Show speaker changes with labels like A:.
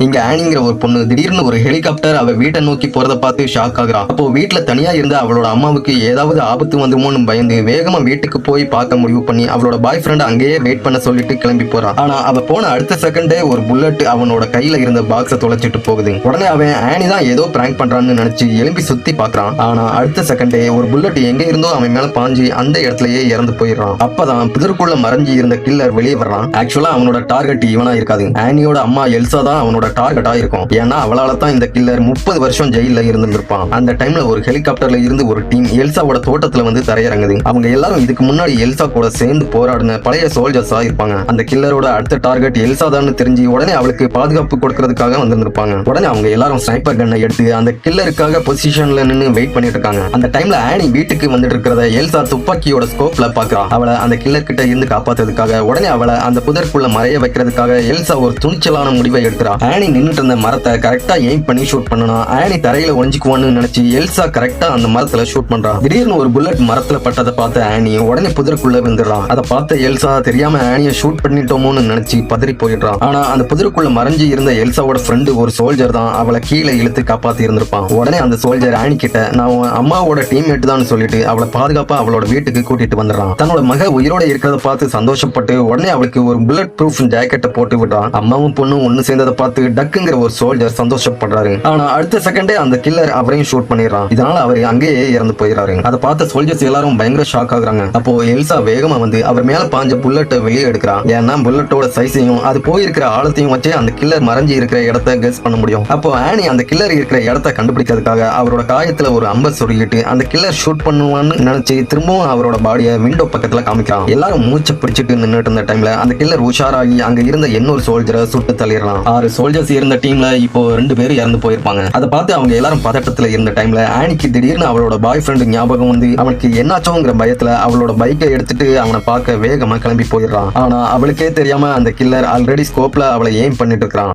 A: இங்க ஆனிங்கிற ஒரு பொண்ணு திடீர்னு ஒரு ஹெலிகாப்டர் அவ வீட்டை நோக்கி போறத பார்த்து ஷாக் ஆகுறா. அப்போ வீட்டுல தனியா இருந்த அவளோட அம்மாவுக்கு ஏதாவது ஆபத்து வந்துருமோன்னு பயந்து வேகமா வீட்டுக்கு போய் பார்க்க முடிவு பண்ணி அவளோட பாய் ஃப்ரெண்ட் அங்கேயே வெயிட் பண்ண சொல்லிட்டு கிளம்பி போறா. ஆனா அவ போன அடுத்த செகண்டே ஒரு புல்லட் அவனோட கையில இருந்த பாக்ஸ தொலைச்சிட்டு போகுது. உடனே அவன் ஆனி தான் ஏதோ பிராங்க் பண்றான்னு நினைச்சு எலும்பி சுத்தி பாக்குறான். ஆனா அடுத்த செகண்டே ஒரு புல்லட் எங்க இருந்தோ அவன் மேல பாஞ்சு அந்த இடத்துலயே இறந்து போயிடுறான். அப்பதான் புதருக்குள்ள மறைஞ்சி இருந்த கில்லர் வெளியே வர்றான். ஆக்சுவலா அவனோட டார்கெட் இவனா இருக்காது, ஆனியோட அம்மா எல்சா தான் அவனோட டார்கெட்டா இருக்கும். ஏன்னா அவளால தான் இந்த கில்லர் 30 வருஷம் ஜெயில இருந்திருப்பான். அந்த டைம்ல ஒரு ஹெலிகாப்டர்ல இருந்து ஒரு டீம் எல்சாவோட தோட்டத்துல வந்து தரையிறங்குது. அவங்க எல்லாரும் இதுக்கு முன்னாடி எல்சா கூட சேர்ந்து போராடின பழைய சோல்ஜர்ஸா இருப்பாங்க. அந்த கில்லரோட அடுத்த டார்கெட் எல்சா தான் தெரிஞ்சு உடனே அவளுக்கு பாதுகாப்பு கொடுக்கறதுக்காக வந்திருப்பாங்க. உடனே அவங்க எல்லாரும் ஸ்னைப்பர் கன்னை எடுத்து அந்த கில்லருக்காக பொசிஷன்ல நின்னு வெயிட் பண்ணிட்டு இருக்காங்க. அந்த டைம்ல ஆனி வீட்டுக்கு வந்துட்டு இருக்கிறத எல்சா துப்பாக்கியோட ஸ்கோப்ல பாக்குறா. அவளை அந்த கில்லர் கிட்ட இருந்து காப்பாத்துறதுக்காக உடனே அவளை அந்த புதற்குள்ள மறைய வைக்கிறதுக்காக எல்சா ஒரு துணிச்சலான முடிவை எடுக்கிறா. ஆனி நின்னுட்டு இருந்த மரத்தை கரெக்டா எய்ம் பண்ணி ஷூட் பண்ணனா ஆனி தரையில ஒளிஞ்சுக்குவான்னு நினைச்சு எல்சா கரெக்டா அந்த மரத்துல ஷூட் பண்றா. திடீர்னு ஒரு புல்லட் மரத்துல பட்டதை பார்த்த ஆனி உடனே புதருக்குள்ள விழுந்துடுறான். அதை பார்த்த எல்சா தெரியாம ஆனிய ஷூட் பண்ணிட்டோமோன்னு நினைச்சு பதறி போயிடுறான். ஆனா அந்த புதருக்குள்ள மறைஞ்சு இருந்த எல்சாவோட ஃப்ரெண்டு ஒரு சோல்ஜர் தான் அவளை கீழே இழுத்து காப்பாத்தி இருந்திருப்பான். உடனே அந்த சோல்ஜர் ஆனி கிட்ட நான் அம்மாவோட டீம்மேட் தான் சொல்லிட்டு அவளை பாதுகாப்பா அவளோட வீட்டுக்கு கூட்டிட்டு வந்துடுறான். தன்னோட மக உயிரோட இருக்கிறத பார்த்து சந்தோஷப்பட்டு உடனே அவளுக்கு ஒரு புல்லட் ப்ரூஃப் ஜாக்கெட்டை போட்டு விடுறான். அம்மாவும் பொண்ணும் ஒண்ணு சேர்ந்ததை பார்த்து டக்குங்கிற ஒரு சோல்ஜர் சந்தோஷப்படுறாரு. ஆனா அடுத்த செகண்டே அந்த கில்லர் அவரையும் ஷூட் பண்ணிடுறான். இதனால அவர் அங்கேயே இறந்து போயிடுறாரு. அதை பார்த்த சோல்ஜர்ஸ் எல்லாரும் பயங்கர ஷாக் ஆகுறாங்க. அப்போ எல்சா வேகமா வந்து அவர் மேல பாஞ்ச புல்லட்டை வெளியே எடுக்கிறான். ஏன்னா புல்லட்டோட சைஸையும் அது போயிருக்கிற ஆழத்தையும் வச்சு அந்த கில்லர் மறைஞ்சு இருக்கிற இடத்த கெஸ் பண்ண முடியும். அப்போ ஆனி அந்த கில்லர் இருக்கிற இடத்த கண்டுபிடிக்கிறதுக்காக அவரோட காயத்துல ஒரு அம்பை சொருகிட்டு அந்த கில்லர் ஷூட் பண்ணுவான்னு நினைச்சு திரும்பவும் அவரோட பாடியை விண்டோ பக்கத்துல காமிக்கிறான். எல்லாரும் மூச்சை பிடிச்சிட்டு நின்றுட்டு இருந்த டைம்ல அந்த கில்லர் உஷாராகி அங்க இருந்த இன்னொரு சோல்ஜரை சுட்டு தள்ளிடலாம். 6 சோல்ஜர்ஸ் இருந்த டீம்ல இப்போ 2 பேர் இறந்து போயிருப்பாங்க. அதை பார்த்து அவங்க எல்லாரும் பதட்டத்துல இருந்த டைம்ல ஆனிக்கு திடீர்னு அவளோட பாய் ஃப்ரெண்ட் ஞாபகம் வந்து அவனுக்கு என்னாச்சோங்கிற பயத்துல அவளோட பைக்கை எடுத்துட்டு அவனை பார்க்க வேகமா கிளம்பி போயிடுறான். ஆனா அவளுக்கே தெரியாம அந்த கில்லர் ஆல்ரெடி ஸ்கோப்ல அவளை எய்ம் பண்ணிட்டு இருக்கான்.